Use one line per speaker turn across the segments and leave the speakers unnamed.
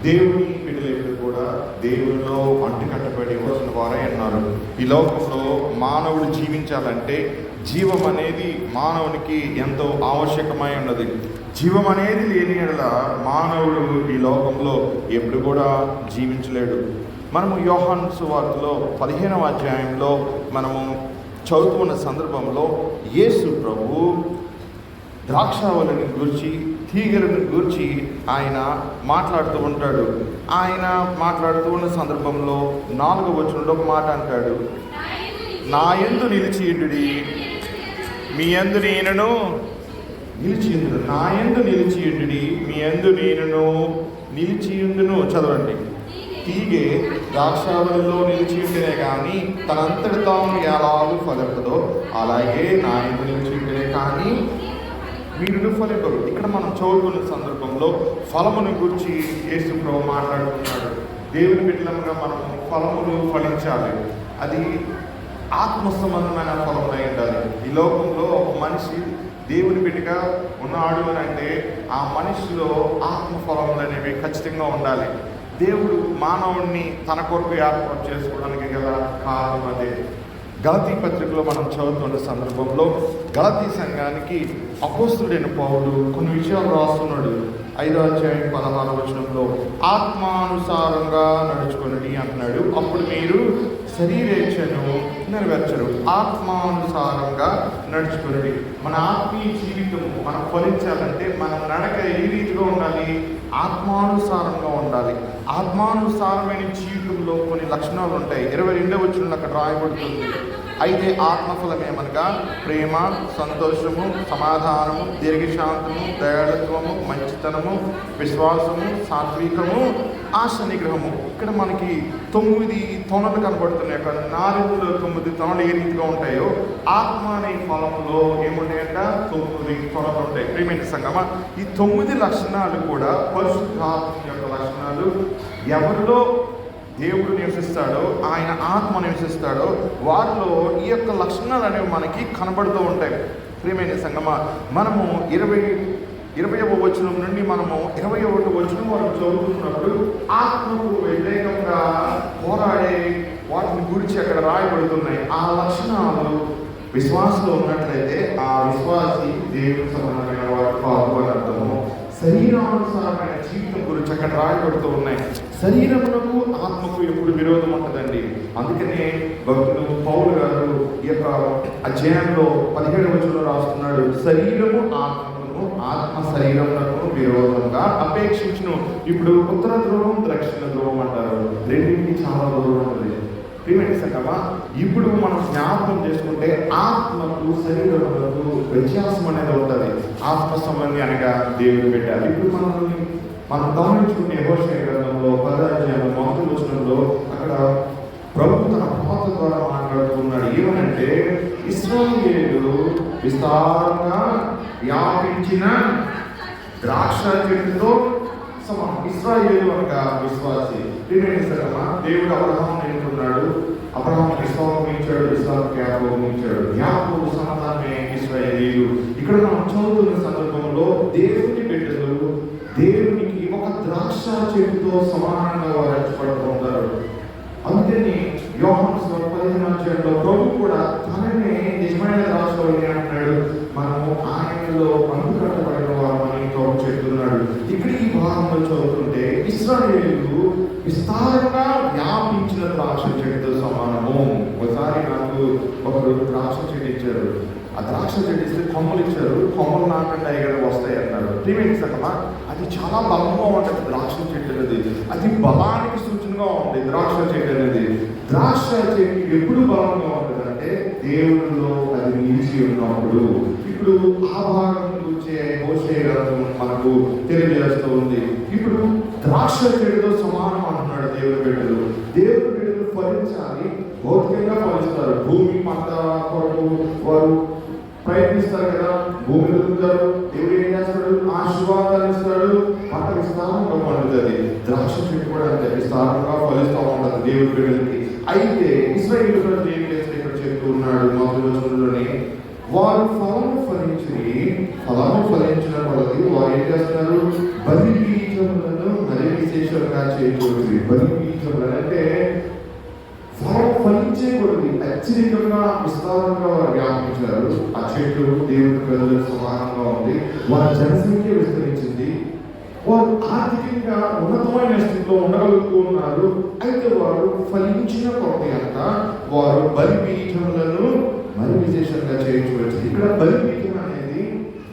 దేవుని బిడ్డలు కూడా దేవునిలో అంటుకట్టబడి వచ్చిన వారే అన్నారు. ఈ లోకంలో మానవుడు జీవించాలంటే జీవం అనేది మానవునికి ఎంతో ఆవశ్యకమై ఉన్నది. జీవం అనేది లేని యెడల మానవుడు ఈ లోకంలో ఎప్పుడు కూడా జీవించలేడు. మనము యోహాను సువార్తలో 15వ అధ్యాయంలో మనము చదువుతున్న సందర్భంలో యేసు ప్రభు ద్రాక్షావళిని గూర్చి, తీగలను గూర్చి ఆయన మాట్లాడుతూ ఉంటాడు. ఆయన మాట్లాడుతూ ఉన్న సందర్భంలో 4వ వచనంలో ఒక మాట అంటాడు, నా యందు నిలిచియుండుడి, మీ యందు నేనును నిలిచియుందును. నా యందు నిలిచియుండుడి, మీ యందు నేనును నిలిచియుందును. చదవండి. తీగే ద్రాక్షావళిలో నిలిచియుంటేనే కానీ తనంతటి తాను ఎలాగూ ఫలింపదో, అలాగే నా యందు నిలిచియుంటేనే కానీ మీరు ఫలింపరు. ఇక్కడ మనం చదువుకున్న సందర్భంలో ఫలమును గురించి యేసు ప్రభు మాట్లాడుతున్నాడు. దేవుని బిడ్డలుగా మనము ఫలములు ఫలించాలి. అది ఆత్మ సంబంధమైన ఫలములై ఉండాలి. ఈ లోకంలో ఒక మనిషి దేవుని బిడ్డగా ఉన్నాడు అని అంటే ఆ మనిషిలో ఆత్మ ఫలములు అనేవి ఖచ్చితంగా ఉండాలి. దేవుడు మానవుణ్ణి తన కొరకు ఏర్పాటు చేసుకోవడానికి గల కారణం అదే. గలతీ పత్రికలో మనం చదువుతున్న సందర్భంలో గలతీ సంఘానికి అపోస్తుడైన పౌలు కొన్ని విషయాలు రాస్తున్నాడు. 5వ అధ్యాయం 16వ వచనంలో ఆత్మానుసారంగా నడుచుకొనుడి అంటున్నాడు. అప్పుడు మీరు శరీరేచ్ఛను నెరవేర్చరు. ఆత్మానుసారంగా నడుచుకొనుడి. మన ఆత్మీయ జీవితము మనం ఫలించాలంటే మన నడక ఏ రీతిగా ఉండాలి? ఆత్మానుసారంగా ఉండాలి. ఆత్మానుసారమైన జీవితంలో కొన్ని లక్షణాలు ఉంటాయి. 22వ వచనంలో అక్కడ రాయబడుతుంది, అయితే ఆత్మఫలం ఏమనగా ప్రేమ, సంతోషము, సమాధానము, దీర్ఘశాంతము, దయాళత్వము, మంచితనము, విశ్వాసము, సాత్వికము, ఆశ నిగ్రహము. ఇక్కడ మనకి 9 తొనలు కనబడుతున్నాయి. అక్కడ 4లో 9 తొనలు ఏ రీతిగా ఉంటాయో ఆత్మ అనే ఫలంలో ఏముంటాయంట? 9 తొనలు ఉంటాయి. ప్రియమైన సంగమా, ఈ 9 లక్షణాలు కూడా పరిశుద్ధాత్మ యొక్క లక్షణాలు. ఎవరిలో దేవుడు నివసిస్తాడో, ఆయన ఆత్మ నివసిస్తాడో వారిలో ఈ యొక్క లక్షణాలు అనేవి మనకి కనబడుతూ ఉంటాయి. ప్రియమైన సంగమా, మనము 20వ వచనం నుండి మనము 21వ వచనం వరకు చదువుతున్నప్పుడు ఆత్మకు వ్యతిరేకంగా పోరాడే వాటిని గురించి అక్కడ రాయబడుతున్నాయి. ఆ లక్షణాలు విశ్వాసంలో ఉన్నట్లయితే ఆ విశ్వాసి దేవుని సంబంధమైన వాటి కాదు అని అర్థము. శరీరానుసారమైన జీవితం గురించి అక్కడ రాయబడుతూ ఉన్నాయి. శరీరమునకు ఆత్మకు ఎప్పుడు విరోధం ఉంటుందండి. అందుకనే భక్తుడు పౌలు గారు ఈ యొక్క అధ్యాయంలో 17వ వచనంలో రాస్తున్నాడు, శరీరము ఆత్మను, ఆత్మ శరీరమునకు విరోధంగా అపేక్షించును. ఇప్పుడు ఉత్తర ధ్రువం, దక్షిణ ధ్రువం అంటారు. రెండింటికి చాలా దూరం ఉంటుంది. ప్రియమైన సంగమా, ఇప్పుడు మనం జ్ఞాపకం చేసుకుంటే ఆత్మకు శరీరములకు వ్యత్యాసం అనేది ఉంటుంది. ఆత్మ సంబంధి అనగా దేవుడు పెట్టాలి. ఇప్పుడు మనం గమనించుకునే యెహోషువ గ్రంథంలో 10వ అధ్యాయం 1వ వచనంలో అక్కడ ప్రభు తన ప్రవక్త ద్వారా మాట్లాడుతున్నాడు. ఏమనంటే, ఇశ్రాయేలు విస్తారంగా వ్యాపించిన ద్రాక్ష చెట్టుతో సమానం. ఇశ్రాయేలు అనగా విశ్వాసి. ప్రియమైన సంగమా, దేవుడు అబ్రహామును ఎన్నుకున్నాడు. అబ్రహాముకు ఇస్సాకును ఇచ్చాడు, ఇస్సాకుకు యాకోబును ఇచ్చాడు. యాకోబు సంతానమే ఇశ్రాయేలీయులు. ఇక్కడ మనం చదువుతున్న సందర్భంలో దేవుని బిడ్డలు దేవునికి ఒక ద్రాక్ష చెట్టుతో సమానంగా వారు రక్షపడుతూ ఉంటారు. అందుకని యోహాను సువార్త 15వ అధ్యాయంలో ప్రభు కూడా తననే నిజమైన ద్రాక్షవల్లి అంటున్నాడు. మనము ఆయనలో పండుకట్టబడిన వారని ప్రభు చెప్తున్నాడు. ఇక్కడ ఈ భాగంలో చదువుతుంటే ఇశ్రాయేలు విస్తారంగా వ్యాపించిన ద్రాక్ష చెట్టుతో సమానము. ఒకసారి నాకు ఒకరు ద్రాక్ష చెట్టు ఇచ్చారు. ఆ ద్రాక్ష చెట్టు ఇస్తే కొమ్మలు ఇచ్చారు. కొమ్మలు నాకంటే అయ్యి వస్తాయి అన్నారు. ప్రియమైన సంగమా, అది చాలా బలంగా ఉంటుంది. ద్రాక్ష చెట్టు అనేది అది బలానికి సూచనగా ఉంది. ద్రాక్ష చెట్టు అనేది, ద్రాక్ష చెట్టు ఎప్పుడు బలంగా ఉంటుంది అంటే దేవుడిలో అది నిలిచి ఉన్నప్పుడు. ఇప్పుడు ఆ భాగం గురించి మోషే గ్రంథం మనకు తెలియజేస్తూ ఉంది. ఇప్పుడు ద్రాక్ష చెట్టుతో సమానం అంటున్నాడు దేవుడి బిడ్డలు. దేవుడి బిడ్డలు ఫలించాలి, భౌతికంగా ఫలిస్తారు. భూమి పంట కొరకు వారు ప్రయత్నిస్తారు కదా, భూమి వెతుకుతారు. దేవుడు ఏం చేస్తాడు? ఆశీర్వాదాలు ఇస్తాడు, పంట విస్తారంగా పండుతుంది. ద్రాక్ష చెట్టు కూడా అంతే విస్తారంగా ఫలిస్తూ ఉంటుంది దేవుడి బిడ్డలకి. అయితే ఇశ్రాయేలు ప్రజలు ఏం చేస్తే ఇక్కడ చెప్తూ ఉన్నాడు 4వ వచనంలోనే, వారు ఫలము ఫలించిన కొలది వారు ఏం చేస్తున్నారు? బలి బీజములను మరి విశేషంగా అత్యధికంగా విస్తారంగా వారు వ్యాపించారు. ఆ చెట్టు దేవుని ప్రజలకు సమానంగా ఉంది. వారి జనసంఖ్య విస్తరించింది. వారు ఆర్థికంగా ఉన్నతమైన స్థితిలో ఉండగలుగుతూ ఉన్నారు. అయితే వారు ఫలించిన కొద్ది అంతా వారు బలిపీఠములను మరి విశేషంగా చేయించవచ్చు. ఇక్కడ బలిపీఠం అనేది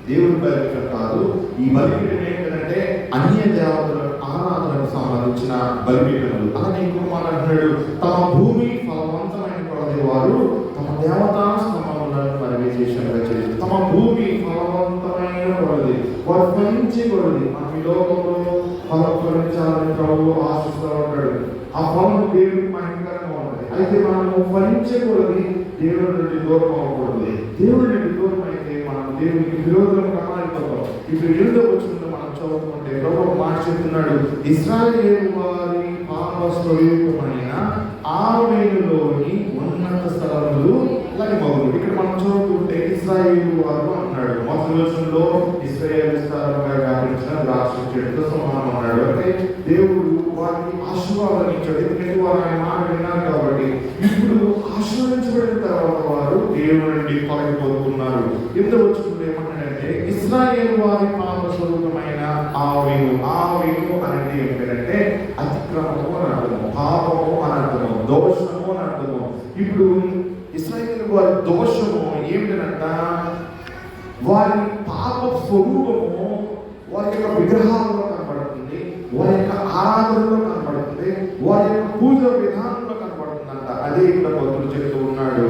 దేవుని బలిపీఠం కాదు. ఈ బలిపీఠం ఏంటంటే అన్య దేవతల ఆరాధనకు సంబంధించిన బలిపీఠములు. అలానే ఇంకొక మాట అంటున్నాడు, తమ భూమి ఫలవంతమైన కొలది వారు తమ దేవతా స్తంభములను మరి విశేషంగా చేసి, తమ భూమి ఫలవంతమైన కొలది వారు ఫలించకూడదు. మనం ఈ లోకంలో ఫలం ఫలించాలని ప్రభువు ఆశిస్తూ ఉంటాడు. ఆ ఫలం దేవుడికి భయంకరంగా ఉంటుంది. అయితే మనము ఫలించకూడదు, దేవుడి నుండి దూరం అవ్వకూడదు. దేవుడి నుండి దూరం అయితే మనం దేవుడికి విరోధంగా మారిపోతాం. ఇప్పుడు 8వ వచనంలో మనం చదువుకుంటే ప్రభు మాట చెప్తున్నాడు, ఇశ్రాయేలు వారి పాప స్వరూపమైన ఆవెనులోని ఉన్నత స్థలములు లయమగును. ఇక్కడ మనం చదువుకుంటే ఇశ్రాయేలు వారు అంటున్నాడు. మొదటి వచనంలో ఇశ్రాయేలు విస్తారంగా వ్యాపించిన ద్రాక్ష చెట్టు సమానం అన్నాడు. అంటే దేవుడు వారికి ఆశీర్వాదాన్ని ఇచ్చాడు. ఎందుకంటే వారు ఆయన మాట విన్నారు కాబట్టి. ఇప్పుడు ఆశీర్వదించబడిన తర్వాత వారు దేవుడి నుండి తొలగిపోతున్నారు. ఎంత వచ్చినప్పుడు ఏమంటాడంటే ఇశ్రాయేలు వారి పాప స్వరూపమైన ఆవెను అనేది ఏంటంటే అతిక్రమము అని అర్థము, పాపము అని అర్థము, దోషము అని అర్థము. ఇప్పుడు ఇశ్రాయేలు వారి దోషము ఏమిటంట, వారి పాప స్వరూపము వారి యొక్క విగ్రహాలలో కనబడుతుంది, వారి యొక్క ఆరాధనలో కనబడుతుంది, వారి యొక్క పూజ విధానంలో కనబడుతుందంట. అదే ఇక్కడ భక్తుడు చెప్తూ ఉన్నాడు,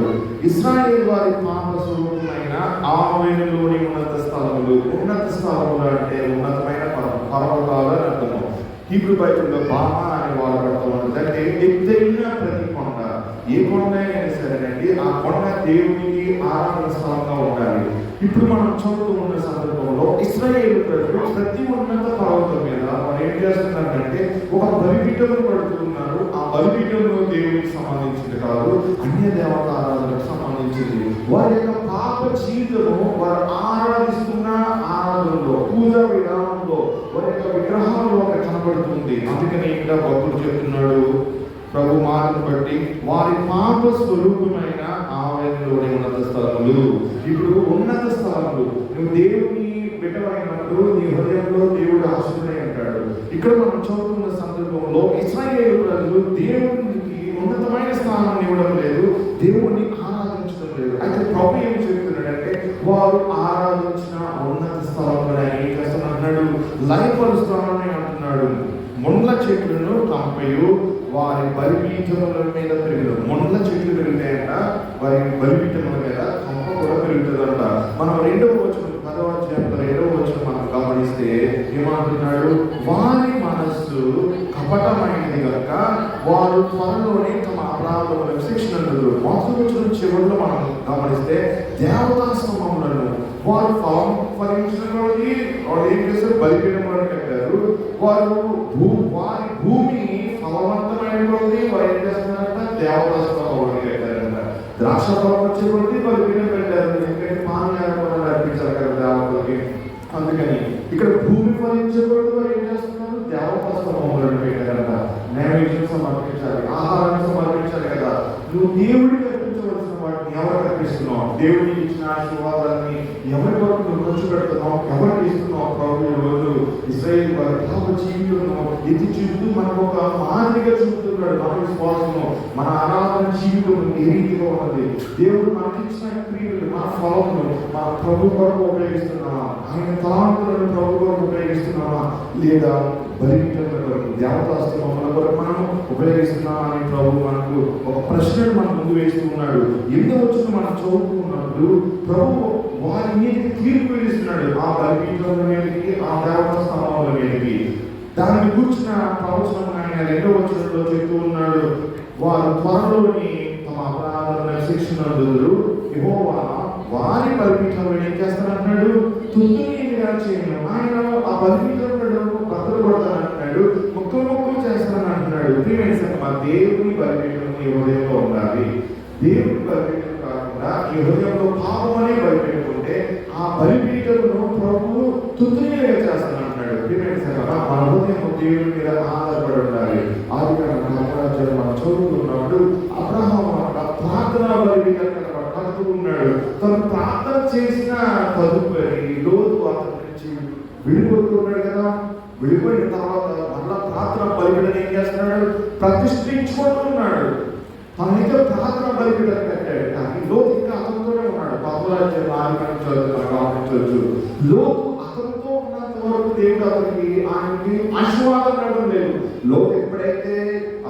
ఇశ్రాయేలు వారి పాప స్వరూపమైన ఆవెనులోని ఉన్నత స్థలములు. ఉన్నత స్థలములు అంటే ఉన్నతమైన పర్వతాలు అని అర్థము. హీబ్రూ బైబిల్లో బామా అని వాడబడుతూ ఉంటుంది. అంటే ఎత్తైన ప్రతి కొండ, ఏ కొండ అయినా సరేనండి, ఆ కొండ దేవునికి ఆరాధన స్థలంగా ఉండాలి. ఇప్పుడు మనం చదువుతూ ఉన్న సందర్భంలో ఇశ్రాయేలు ప్రజలు ప్రతి ఉన్నత పర్వతం మీద వారు ఏం చేస్తున్నారంటే ఒక బలిపీఠమును పడుతున్నారు. ఆ బలిపీఠంలో దేవునికి సంబంధించింది కాదు, అన్య దేవత ఆరాధనకు సంబంధించింది. వారి యొక్క పాప జీవితము వారు ఆరాధిస్తున్న ఆరాధనలో, పూజా విధానంలో, వారి యొక్క విగ్రహాల్లో కనబడుతుంది. అందుకని ఇక్కడ భక్తుడు చెప్తున్నాడు, ప్రభు మాటను బట్టి వారి పాప స్వరూపమైన ఆవెనులోని ఉన్నత స్థలములు. ఇప్పుడు ఉన్నత స్థలములు, నువ్వు దేవుని బిడ్డమైనప్పుడు నీ హృదయంలో దేవుడు ఆశీర్వదై అంటాడు. ఇక్కడ మనం చదువుతున్న సందర్భంలో ఇశ్రాయేలు ప్రజలు దేవునికి ఉన్నతమైన స్థానాన్ని ఇవ్వడం లేదు, దేవుణ్ణి ఆరాధించడం లేదు. అయితే ప్రభు ఏం చెప్తున్నాడంటే వారు ఆరాధించిన ఉన్నత స్థలంలో ఏం చేస్తానంటున్నాడు, లయపరుస్తానని అంటున్నాడు. ముండ్ల చెట్లను కంపయు వారి బలిపీఠముల మీద పెరుగుతుంది. ముండ్ల చెట్లు పెరుగుతాయంట, వారి బలిపీఠముల మీద కంప కూడా పెరుగుతుందంట. మనం 2వ వచనం 10వ అధ్యాయంలో 2వ వచనం మనం గమనిస్తే ఏమంటున్నాడు, వారి మనస్సు కపటమైనది కనుక వారు త్వరలోనే తమ అపరాధములకు శిక్షణలు. మొదటి వచనం చివరిలో మనం గమనిస్తే దేవతా స్తంభములను వారు ఫలించిన వాళ్ళకి వాళ్ళు ఏం చేస్తారు, బలిపీఠములను కట్టారు. వారు వారి భూమి ఫలవంతమైన కొద్ది వారు ఏం చేస్తున్నారంట, దేవతా స్తంభములను కట్టారంట. ద్రాక్ష ఫలం వచ్చే కొద్ది బలిపీఠం పెట్టారు. ఎందుకంటే పానీయాలు అర్పించారు కదా దేవతలకి. అందుకని ఇక్కడ భూమి ఫలించే కొద్ది వారు ఏం చేస్తున్నారు, దేవతా స్తంభములను పెట్టారంట. నైవేద్యం సమర్పించాలి, ఆహారాన్ని సమర్పించాలి కదా. నువ్వు దేవుడికి అర్పించవలసిన వాటిని ఎవరు అర్పిస్తున్నావు, దేవుడికి ఇచ్చిన ఆశీర్వాదాన్ని ఎవరి వరకు నువ్వు ఖర్చు పెడుతున్నావు, ఎవరికి ఇస్తున్నావు. ప్రభు రోజు ఇశ్రాయేలు వారి పాప జీవితంలో ఎత్తి చూపుతూ మనకు ఒక మాదిరిగా చూపుతున్నాడు. మన విశ్వాసము, మన ఆరాధన జీవితం ఏ రీతిగా ఉన్నది, దేవుడు మనకి ఇచ్చిన క్రియలు, మన ఫలమును మన ప్రభు కొరకు ఉపయోగిస్తున్నామా, ఆయన తలాంతులను ప్రభు కొరకు ఉపయోగిస్తున్నామా, లేదా బలిపీఠముల కొరకు దేవతా స్తంభముల కొరకు మనం ఉపయోగిస్తున్నామా అని ప్రభు మనకు ఒక ప్రశ్నను మన ముందు వేస్తూ ఉన్నాడు. ఎందుకు వచ్చింది మనం చదువుకున్నప్పుడు ప్రభు వారి మీదకి తీర్పు వేస్తున్నాడు, ఆ బలిపీఠముల మీదకి, ఆ దేవతా స్తంభముల మీదకి. దాన్ని కూర్చున్న ప్రవచనం ఆయన 2వ వచనంలో చెప్తూ ఉన్నాడు, వారు త్వరలోని తమ అపరాధములకు శిక్షణలు యెహోవా వారి బలిపీఠములను ఏం చేస్తానంటున్నాడు, తుత్తునిగా చేయను. ఆయన ఆ బలిపీఠములను బద్దలు కొడతానంటున్నాడు, ముక్కలు చేస్తానంటున్నాడు. మా దేవుని బలిపీఠం ఈ హృదయంలో ఉండాలి. దేవుని బలిపీఠం కాకుండా ఈ హృదయంలో పాపం అనే బలిపీఠం ఉంటే ఆ బలిపీఠమును ప్రభువు తుత్తునిగా చేస్తానంటున్నాడు. మన హృదయం దేవుని మీద ఆధారపడి ఉండాలి. ఆదికాండం 4వ అధ్యాయం మనం చదువుతున్నప్పుడు అబ్రహాము ప్రార్థనా ప్రార్థన చేసిన తదుపరి లోతు అతని నుంచి విడిపోతున్నాడు కదా. విడిపోయిన తర్వాత మళ్ళా ప్రార్థన బలిపీఠం ఏం చేస్తున్నాడు? ప్రతిష్ఠించుకుంటున్నాడు. తనైతే ప్రార్థన బలిపీఠం కట్టాడు, కానీ లోతు ఇంకా అతనితోనే ఉన్నాడు. గమనించవచ్చు. లోతు అతనితో ఉన్నంత వరకు దేవుడు ఆయనకి ఆశీర్వాదం ఇవ్వడం లేదు. లోతు ఎప్పుడైతే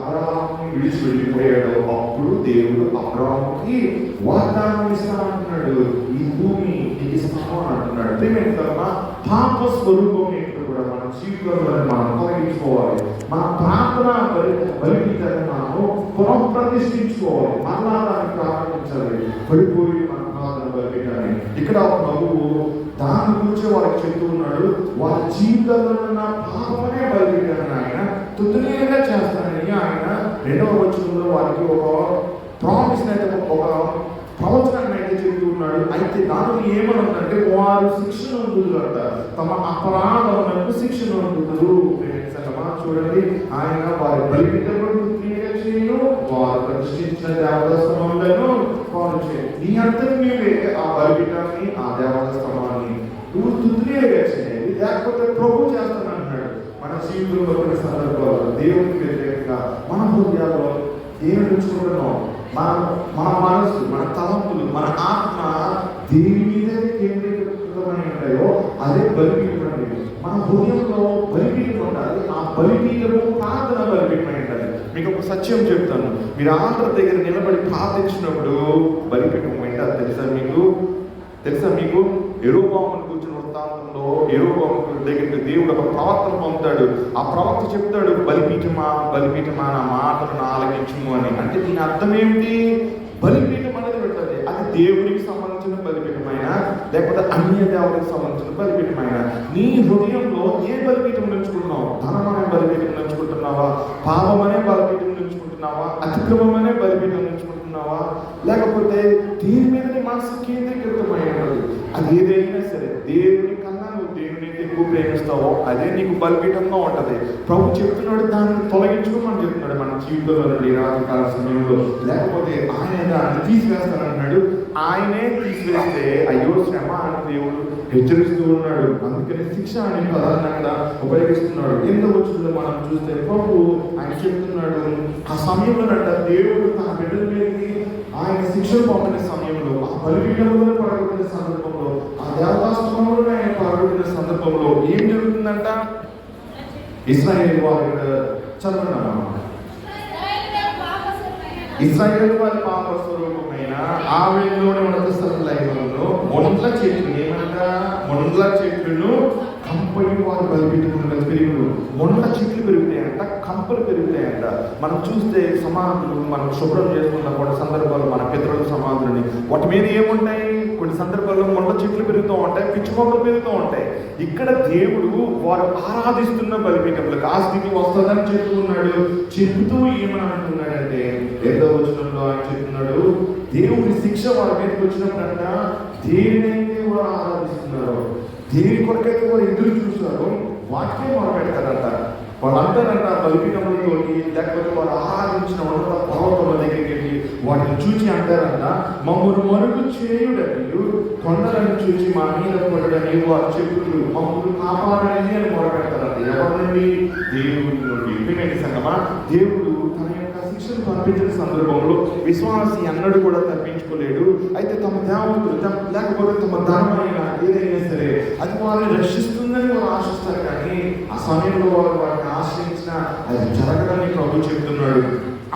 అబ్రహాముని విడిచి వెళ్ళిపోయాడో అప్పుడు దేవుడు అబ్రహాముకి వాగ్దానం ఇస్తానంటున్నాడు. ఈ భూమి నీకు ఇస్తాను అంటున్నాడు. పాప స్వరూపం ఏంటో కూడా మన జీవితంలో మనం తొలగించుకోవాలి. మన ప్రార్థన బలిపీఠాన్ని మనము పునఃప్రతిష్ఠించుకోవాలి. మరలా దాన్ని ప్రారంభించాలి. పడిపోయి మన ప్రార్థన బలిపీఠాన్ని. ఇక్కడ ఒక నవ్వు దాని గురించి వాళ్ళకి చెప్తూ ఉన్నాడు. వాళ్ళ జీవితంలో ఉన్న పాపమనే బలిపీఠాన్ని ఆయన తుదిగా చేస్తానని ఆయన 2వ వచనంలో వారికి ఒక ప్రామిస్ అయితే ఒక ప్రవచనాన్ని అయితే చెప్తూ ఉన్నాడు. అయితే దానిలో ఏమనుందంటే వారు శిక్షను అందుతారట, తమ అపరాధములకు శిక్షను అందుతారు. చూడండి, ఆయన వారి బలిపీఠములను చేయను, వారు ప్రతిష్ఠించిన దేవతా స్తంభములను వారు చేయను. నీ అంతా నీవే ఆ బలిపీఠాన్ని, ఆ దేవతా స్తంభాన్ని నువ్వు తుదిగా చేయాలి, లేకపోతే ప్రభు చేస్తానంటున్నాడు. మన జీవితంలో కొన్ని సందర్భాల్లో దేవునికి వ్యతిరేకంగా మన హృదయాల్లో దేవుని ఉంచుకుంటున్నాం. మన మనసు, మన తలంపులు, మన ఆత్మ దేని మీదే కేంద్రీకృతమై ఉంటాయో అదే బలిపీఠం. మన హృదయంలో బలిపీఠం ఉండాలి. ఆ బలిపీఠము ప్రార్థన బలిపీఠమై ఉండాలి. మీకు ఒక సత్యం చెప్తాను. మీరు ఆంధ్ర దగ్గర నిలబడి ప్రార్థించినప్పుడు బలిపీఠం వింటారు. తెలుసా మీకు యెరొబోయాము కూర్చున్న వృత్తాంతంలో యెరొబోయాము దగ్గరికి దేవుడు ఒక ప్రవక్తను పంపుతాడు. ఆ ప్రవక్త చెప్తాడు, బలిపీఠమా నా మాటలను ఆలకించుము అని. అంటే దీని అర్థం ఏమిటి? బలిపీఠం అనేది పెట్టాలి. అది దేవునికి సంబంధించిన బలిపీఠమైనా లేకపోతే అన్య దేవుడికి సంబంధించిన బలిపీఠమైనా నీ హృదయంలో ఏ బలిపీఠం నుంచుకుంటున్నావు? ధనం అనే బలిపీఠం నుంచుకుంటున్నావా? పాపం అనే బలిపీఠం నుంచుకుంటున్నావా? అతిక్రమం అనే బలిపీఠం నుంచుకుంటున్నావా? లేకపోతే దీని మీద నీ మనసు కేంద్రీకృతమై ఉన్నది. అది ఏదైనా సరే దేవుని కన్నా నువ్వు దేవుని ఎక్కువ ప్రేమిస్తావో అదే నీకు బలిపీఠంగా ఉంటది. ప్రభు చెప్తున్నాడు, దాన్ని తొలగించుకోమని చెప్తున్నాడు మన జీవితంలో నుండి రాత్రికాల సమయంలో. లేకపోతే ఆయన దాన్ని తీసివేస్తానంటున్నాడు. ఆయనే తీసివేస్తే అయ్యో శ్రమ అని దేవుడు హెచ్చరిస్తూ ఉన్నాడు. అందుకని శిక్ష అని ప్రధానంగా ఉపయోగిస్తున్నాడు. ఎందుకు వచ్చిందో మనం చూస్తే ప్రభు ఆయన చెప్తున్నాడు, ఆ సమయంలో దేవుడు తన బిడ్డల మీదకి ఆయన శిక్షలు పంపిన సమయంలో, ఆ బలిపీఠంలో పడగొట్టిన సందర్భంలో, ఆ దేవతాస్తంభంలో ఆయన పడగొట్టిన సందర్భంలో ఏం జరుగుతుందంట? ఇశ్రాయేలు వారి చదవనమాట, ఇశ్రాయేలు వారి పాప స్వరూపమైన ఆవిడలోని ఉన్నత స్థలంలో మొండ్ల చెట్లు ఏమంట? మొండ్ల చెట్లను కంపని వారు బలిపీఠములు పెరుగులు. మొండ్ల చెట్లు పెరుగుతాయంట, కంపలు పెరుగుతాయంట. మనం చూస్తే సమాధులు మనం శుభ్రం చేసుకున్న కొన్ని సందర్భాలు మన పితరుల సమాధులని వాటి మీద ఏముంటాయి? కొన్ని సందర్భాల్లో మొండ్ల చెట్లు పెరుగుతూ ఉంటాయి, పిచ్చి మొక్కలు పెరుగుతూ ఉంటాయి. ఇక్కడ దేవుడు వారు ఆరాధిస్తున్న బలిపీఠములకు ఆ స్థితి వస్తుందని చెప్తున్నాడు. చెబుతూ ఏమని అంటున్నాడంటే 2వ వచనంలో ఆయన చెప్తున్నాడు, దేవుడి శిక్ష వారి మీదకి వచ్చినప్పుడంట దేనినైతే వారు ఆరాధిస్తున్నారో, దేని కొరకైతే వారు ఎదురు చూస్తారో వాటికే వారు పెడతారంట. వాళ్ళు అంటారంట బలిపీఠములతో, లేకపోతే వారు ఆరాధించిన ఉన్నత పర్వతముల దగ్గరికి వెళ్ళి వాటిని చూసి అంటారంట, మమ్మల్ని మరుగు చేయుడని, కొండలను చూసి మా మీద పడడని వారు చెప్పులు, మమ్మల్ని కాపాడని అని మొరపెడతారంట. ఎవరి నుండి? దేవుడి నుండి. వినండి సంగమా, దేవుడు తన యొక్క శిక్షను పంపించిన సందర్భంలో విశ్వాసి అన్నడు కూడా తప్పించుకోలేడు. అయితే తమ దేవతలు లేకపోతే తమ ధనమైన ఏదైనా సరే అది వారిని రక్షిస్తుందని వారు ఆశిస్తారు. కానీ ఆ సమయంలో వారిని ఆశ్రయించిన అది జరగదని ప్రభు చెప్తున్నాడు.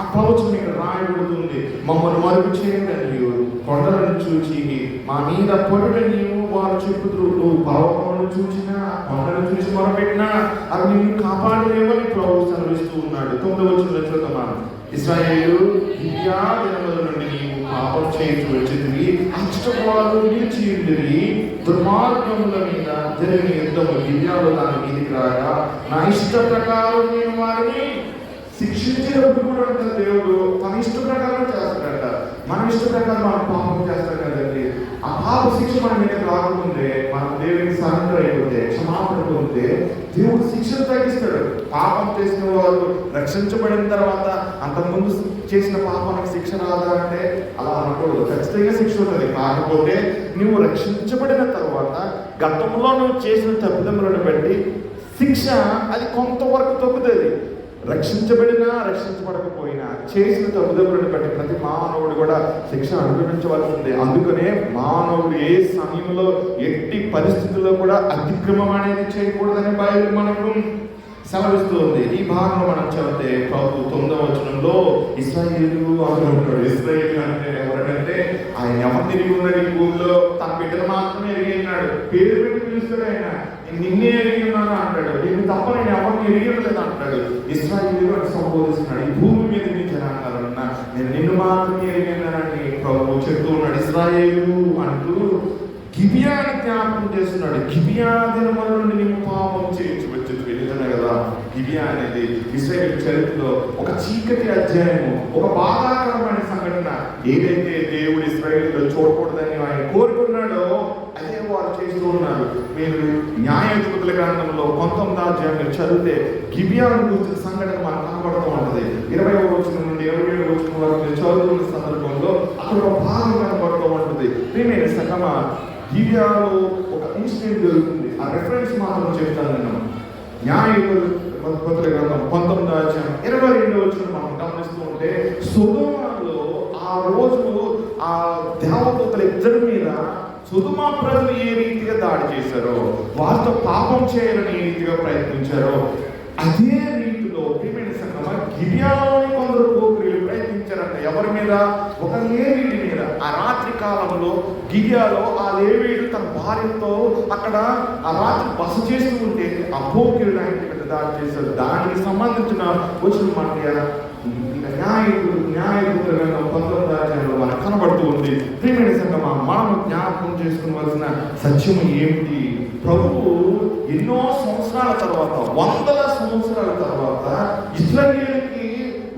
ఆ ప్రవచనం ఇక్కడ రాయబడుతుంది, మమ్మల్ని మరుగు చేయండి అని, కొండలను చూచి మా మీద పొడుడని వారు చెప్పుతూ, నువ్వు పర్వతములను చూసినా కొండలను చూసి మొరపెట్టినా అవి నిన్ను కాపాడలేవని ప్రభు సెలవిస్తూ ఉన్నాడు. 9వ వచనంలో చూద్దాం, ఇశ్రాయేలు దివ్యా దినముల నుండి నీవు పాపం చేసి వచ్చింది, అష్టవారు నిలిచి ఉండిరి, దుర్మార్గముల మీద జరిగిన యుద్ధము దివ్యాలు దాని మీదికి రాగా నా ఇష్ట ప్రకారం నేను వారిని శిక్షించేటప్పుడు కూడా అంటే దేవుడు తన ఇష్ట ప్రకారం చేస్తాడంట. మన ఇష్ట ప్రకారం మనం పాపం చేస్తాం కదండి. ఆ పాప శిక్ష మన మీద రాకముందే మనం దేవుడికి సరెండర్ అయిపోతే, క్షమాపణ పొందితే దేవుడు శిక్షను తగ్గిస్తాడు. పాపం చేసిన వారు రక్షించబడిన తర్వాత అంతకుముందు చేసిన పాపానికి శిక్ష రాదా అంటే అలా అనకూడదు. ఖచ్చితంగా శిక్ష ఉంటుంది. కాకపోతే నువ్వు రక్షించబడిన తర్వాత గతంలో నువ్వు చేసిన తప్పిదములను బట్టి శిక్ష అది కొంతవరకు తగ్గుతుంది. రక్షించబడినా రక్షించబడకపోయినా చేసిన తప్పుదములను బట్టి ప్రతి మానవుడు కూడా శిక్ష అనుభవించవలసిందే. అందుకనే మానవుడు ఏ సమయంలో ఎట్టి పరిస్థితుల్లో కూడా అతిక్రమం అనేది చేయకూడదని బైబిల్ మనకు సెలవిస్తుంది. ఈ భాగంలో మనం చదివితే ప్రభు 9వ వచనంలో ఇశ్రాయేలు అంటున్నాడు. ఇశ్రాయేలు అంటే ఎవరంటే ఆయన ఎవరిని ఎరిగి ఉన్నాడు? ఈ భూమిలో తన బిడ్డలు మాత్రమే ఎరిగి ఉన్నాడు. పేరు పెట్టి పిలుస్తాడు. ఆయన నిన్నే ఎరిగి ఉన్నాను అంటాడు. నేను తప్ప నేను ఎవరిని ఎరిగలేదు అంటాడు. ఇశ్రాయేలు అని సంబోధిస్తున్నాడు. ఈ భూమి మీద నీ జనాంగాలన్నా నేను నిన్ను మాత్రమే ఎరిగినానని ప్రభు చెప్తూ ఉన్నాడు. ఇశ్రాయేలు అంటూ గిబియాని జ్ఞాపకం చేస్తున్నాడు. గిబియా దినముల నుండి నీవు పాపం చేయించవచ్చు. నిజమే కదా. గిబియా అనేది ఇశ్రాయేలు చరిత్రలో ఒక చీకటి అధ్యాయము, ఒక బాధాకరమైన సంఘటన. ఏదైతే దేవుడు ఇశ్రాయేలులో చూడకూడదని ఆయన కోరుకున్నాడో అదే వారు చేస్తూ ఉన్నారు. మీరు న్యాయాధిపతుల గ్రంథంలో 19వ అధ్యాయం చదివితే గిబియాను గురించిన సంఘటన మనకు కనబడుతూ ఉంటుంది. 20వ వచనం నుండి 27వ వచనం వరకు చదువుతున్న సందర్భంలో అక్కడ ఒక భాగం కనబడుతూ ఉంటుంది. ప్రియమైన సంగమా, గిబియాలో ఒక ఇన్సిడెంట్ జరుగుతుంది. ఆ రెఫరెన్స్ మాత్రం చెప్తాను నేను. న్యాయాధిపతుల గ్రంథం 19వ అధ్యాయం 22వ వచనం మనం గమనిస్తూ ఉంటే సొదొమలో ఆ రోజు ఆ దేవదూతల ఇద్దరి మీద సొదొమ ప్రజలు ఏ రీతిగా దాడి చేశారో, వారితో పాపం చేయాలని ఏ రీతిగా ప్రయత్నించారో అదే రీతిలో ప్రియమైన సంగమా గిబియాలోని కొందరు పోకిరీలు ప్రయత్నించారంట. ఎవరి మీద? ఒక లేవీయుడి మీద. ఆ రాత్రి కాలంలో గిబియాలో ఆ లేవీయుడు తన భార్యతో అక్కడ ఆ రాత్రి బస చేస్తూ ఉంటే ఆ పోకిరీలు ఆయన మీద దాడి చేశారు. దానికి సంబంధించిన వచ్చిన మనకి న్యాయధిపతుల గ్రంథం 19వ అధ్యాయంలో మనకు కనబడుతూ ఉంది. ప్రియమైన సంగమా, మనం జ్ఞాపకం చేసుకోవలసిన సత్యము ఏమిటి? ప్రభువు ఎన్నో సంవత్సరాల తర్వాత, వందల సంవత్సరాల తర్వాత ఇశ్రాయేలుకి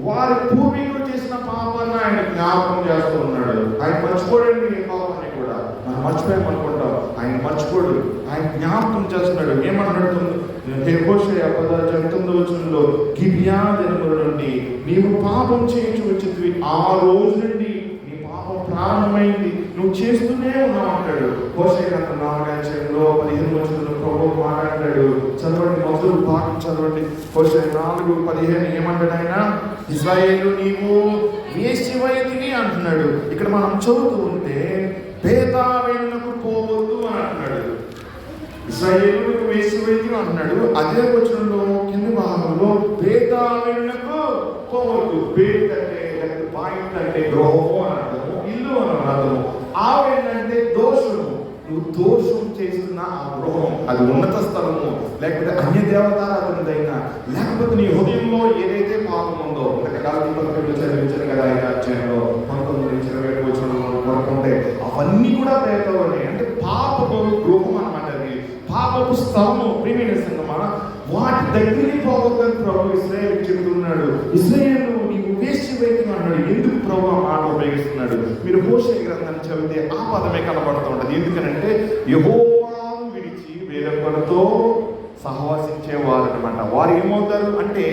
వారి పూర్వీకులు చేసిన పాపాన్ని ఆయన జ్ఞాపకం చేస్తూ ఉన్నాడు. ఆయన మర్చిపోడండి ఈ పాపాన్ని కూడా. మనం మర్చిపోయామనుకుంటాం, ఆయన మర్చిపోడు. ఆయన జ్ఞాపకం చేస్తున్నాడు. ఏమన్నాడు? యెహోషువ 10:9 వచనంలో గిబియా దినముల నుండి నీవు పాపం చేయించవచ్చు. ఆ రోజు నుండి నీ పాపం ప్రారంభమైంది, నువ్వు చేస్తూనే ఉన్నావు అంటాడు. హోషేయ గ్రంథం 4వ అధ్యాయంలో 15వ వచనంలో ప్రభువు మాట్లాడాడు. చదవండి, మొదలు భాగం చదవండి. హోషేయ 4:15 ఏమంటాడు ఆయన? ఇశ్రాయేలు నీవు వేశ్యవైతివి అంటున్నాడు. ఇక్కడ మనం చదువుతూ ఉంటే బేతావేనునకు పోవద్దు అని అంటున్నాడు. ఇశ్రాయేలు వేశ్యవైతివి అంటున్నాడు. అదే వచనంలో కింద భాగంలో బేతావేనునకు పోవద్దు. బేత్ అంటే పాయింట్ అంటే గృహము అని అర్థము, ఇల్లు అని అర్థము. ఆవేనంటే దోషము. నువ్వు దోషం చేస్తున్న ఆ గృహం అది ఉన్నత స్థలము, లేకపోతే అన్య దేవతారాధనదైనా, లేకపోతే నీ హృదయంలో ఏదైతే పాపం ఉందో. గలాతీ పత్రికలో చదివించారు కదా 5వ అధ్యాయంలో 19-21 వచనంలో కొనుక్కుంటే అవన్నీ కూడా బేతలోనే. అంటే పాపపు గృహం అన్నమాట. అది పాపపు స్థలము. ప్రియమైన సంగమా, వాటి దగ్గరికి పోవద్దని ప్రభు ఇశ్రాయేలు చెబుతున్నాడు. ఇశ్రాయేలు నీవు వేశ్యవైతివి అన్నాడు. ఎందుకు ప్రభు ఆ మాట ఉపయోగిస్తున్నాడు? మీరు హోషేయ గ్రంథాన్ని చదివితే ఆ పదమే కనబడుతూ ఉంటుంది. ఎందుకనంటే యెహోవాను విడిచి వేరొకరితో సహవాసించేవారు అనమాట. వారు ఏమవుతారు అంటే,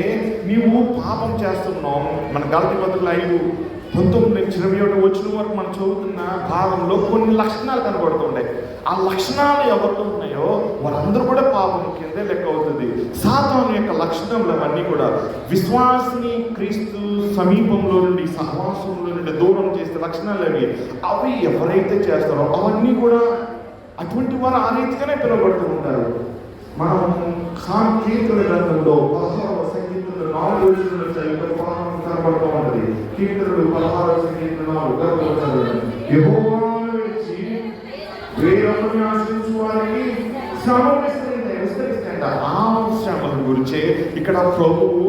నీవు పాపం చేస్తున్నావు. మన గలాతీ పత్రికలో 5:19-21 వచనం వరకు మనం చదువుతున్న భాగంలో కొన్ని లక్షణాలు కనబడుతుంటాయి. ఆ లక్షణాలు ఎవరితో ఉన్నాయో వారందరూ కూడా పాపం కిందే లెక్క అవుతుంది. సాతాను యొక్క లక్షణములు అవన్నీ కూడా విశ్వాసిని క్రీస్తు సమీపంలో నుండి, సహవాసంలో నుండి దూరం చేసే లక్షణాలు అవి ఎవరైతే చేస్తారో అవన్నీ కూడా అటువంటి వారు ఆ రీతిగానే పిలువబడుతూ ఉంటారు. మనం కీర్తన గ్రంథంలో 16వ సంగీతంలో 4 వచనాలు కనబడుతూ ఉంటుంది. కీర్తనలు 16వ సంగీతంలో 4 వచనాలు యెహోవాను విడిచి వేరొకరిని ఆశ్రయించు వారికి శ్రమ విస్తరిస్తాయంట. ఆ శ్రమల గురించే ఇక్కడ ప్రభువు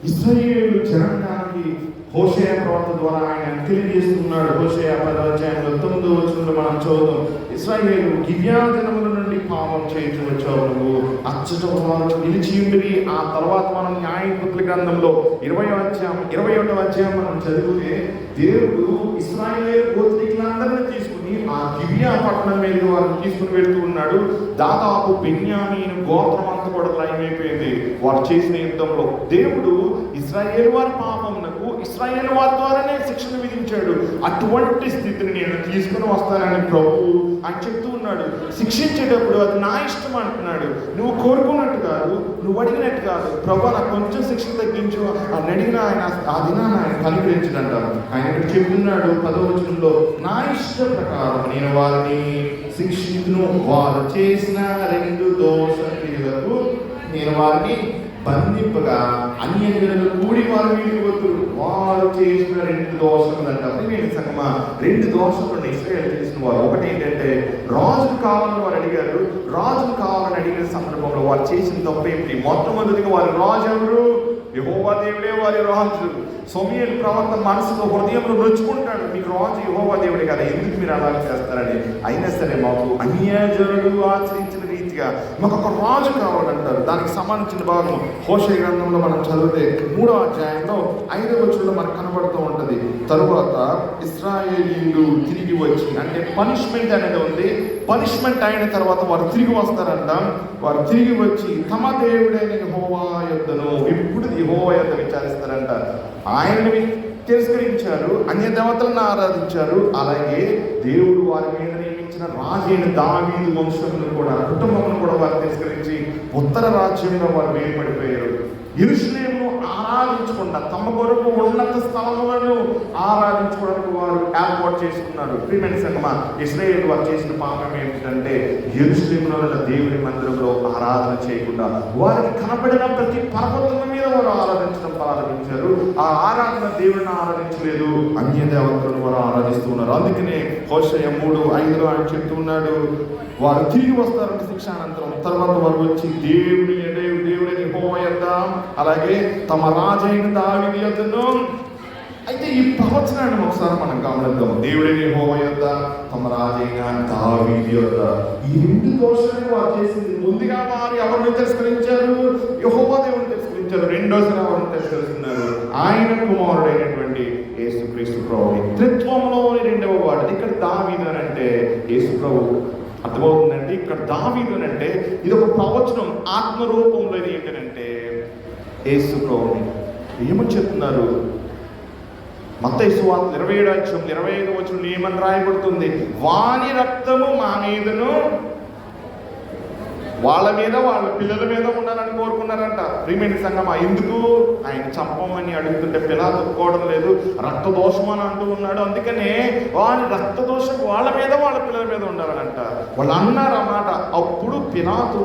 ఇశ్రాయేలు జనాంగానికి మనకి హోషేయ ప్రవక్త ద్వారా ఆయన తెలియజేస్తున్నాడు. హోషేయ 10వ అధ్యాయంలో 9వ వచనంలో మనం చదువుతాం, ఇశ్రాయేలు గిబియా జనముల నుండి పాపం చేయించి వచ్చావు, నువ్వు అచ్చట వారు నిలిచి ఉండి. ఆ తర్వాత మనం న్యాయాధిపతుల గ్రంథంలో 21వ అధ్యాయం మనం చదివితే దేవుడు ఇశ్రాయేలు గోత్రికులందరినీ తీసుకుని ఆ గిబియా పట్టణం మీద వారిని తీసుకుని వెళ్తూ ఉన్నాడు. దాదాపు బెన్యామీను గోత్రం అంతా కూడా లయమైపోయింది వారు చేసిన యుద్ధంలో. దేవుడు ఇశ్రాయేలు వారి పాపమునకు ఇశ్రాయేలు వారి ద్వారానే శిక్షణ విధించాడు. అటువంటి స్థితిని నేను తీసుకుని వస్తానని ప్రభు అని చెప్తూ ఉన్నాడు. శిక్షించేటప్పుడు అది నా ఇష్టం అంటున్నాడు. నువ్వు కోరుకున్నట్టు కాదు, నువ్వు అడిగినట్టు కాదు. ప్రభు నాకు కొంచెం శిక్షణ తగ్గించు అని అడిగిన ఆయన ఆ దినాన్ని ఆయన కనికరించడంట. ఆయన ఇక్కడ చెప్తున్నాడు 10వ వచనంలో, నా ఇష్ట ప్రకారం నేను వారిని శిక్షించును, వారు చేసిన 2 దోష క్రియలకు నేను వారిని బంధింపగా అన్యజనులు కూడి వారు వీడికి వద్దురు. వారు చేసిన 2 దోషములంట. సంగమా 2 దోషములను ఇశ్రాయేలు చేసిన వారు. ఒకటి ఏంటంటే రాజులు కావాలని వారు అడిగారు. రాజులు కావాలని అడిగిన సందర్భంలో వారు చేసిన తప్పేంటి? మొట్టమొదటిగా వారి రాజు ఎవరు? యెహోవా దేవుడే వారి రాజు. సమూయేలు ప్రవక్త మనసులో హృదయంలో నొచ్చుకుంటాడు, మీకు రాజు యెహోవా దేవుడే కదా, ఎందుకు మీరు అలా చేస్తారని. అయినా సరే మాకు అన్యజనులు ఆచరించిన రీతిగా మాకు ఒక రాజు కావాలంటారు. దానికి సంబంధించిన భాగం హోషేయ గ్రంథంలో మనం చదివితే 3వ అధ్యాయంలో 5వ వచనంలో మనకు కనబడుతూ ఉంటుంది. తరువాత ఇశ్రాయేలీయులు తిరిగి వచ్చి, అంటే పనిష్మెంట్ అనేది ఉంది, పనిష్మెంట్ అయిన తర్వాత వారు తిరిగి వస్తారంట. వారు తిరిగి వచ్చి తమ దేవుడైన యెహోవా యొద్దను, ఇప్పుడు యెహోవా యొద్ద విచారిస్తారంట. ఆయనని తిరస్కరించారు, అన్య దేవతలను ఆరాధించారు. అలాగే దేవుడు వారి మీద నియమించిన రాజైన దావీదు వంశమును కూడా, కుటుంబమును కూడా వారు తిరస్కరించి ఉత్తర రాజ్యంలో వారు వేయబడిపోయారు. యెరూషలేమును ఆరాధించకుండా తమ కొరకు ఉన్నత స్థలములను ఆరాధించుకోవడానికి వారు ఏర్పాటు చేసుకున్నారు. ప్రియమైన సంగమా, ఇశ్రాయేలు వారు చేసిన పాపం ఏమిటంటే యెరూషలేములో ఉన్న దేవుని మందిరంలో ఆరాధన చేయకుండా వారికి కనబడిన ప్రతి పర్వతం మీద వారు ఆరాధించడం ప్రారంభించారు. ఆ ఆరాధన దేవుడిని ఆరాధించలేదు, అన్య దేవతలను వారు ఆరాధిస్తున్నారు. అందుకనే హోషేయ 3:5 ఆయన చెప్తున్నాడు, వారు తిరిగి వస్తారంటే శిక్షానంతరం. తర్వాత వారు వచ్చి దేవుడైన యెహోవా యొద్ద, అలాగే తమ రాజైన దావీదు యొద్దను. అయితే ఈ ప్రవచనాన్ని ఒకసారి మనం గమనిద్దాం. దేవుడైన యెహోవా యొద్ద, తమ రాజైన దావీదు యొద్ద. ఈ 2 దోషాలను వారు చేసింది. ముందుగా వారు ఎవరిని తిరస్కరించారు? యెహోవా దేవుని తిరస్కరించారు. రెండోసారి ఎవరిని తిరస్కరిస్తున్నారు? ఆయన కుమారుడైనటువంటి యేసుక్రీస్తు ప్రభువు. త్రిత్వంలోని 2వ వాడు. ఇక్కడ దావీదు అని అంటే యేసు ప్రభువు. అర్థమవుతుందండి. ఇక్కడ దావీదు అని అంటే ఇది ఒక ప్రవచనం ఆత్మరూపంలో. ఇది ఏంటంటే యేసు ప్రభువుని ఏమని చెప్తున్నారు? మత్తయి సువార్త 27వ అధ్యాయం 25వ వచనంలో ఏమని రాయబడుతుంది? వాని రక్తము మా మీదను వాళ్ళ మీద వాళ్ళ పిల్లల మీద ఉండాలని కోరుకున్నారంట. ప్రియమైన సంగమా, ఎందుకు? ఆయన చంపమని అడుగుతుంటే పిలాతు ఒప్పుకోవడం లేదు, రక్తదోషం అని అంటూ ఉన్నాడు. అందుకనే వాని రక్తదోషం వాళ్ళ మీద వాళ్ళ పిల్లల మీద ఉండాలనంట. వాళ్ళు అన్నారు అన్నమాట. అప్పుడు పిలాతు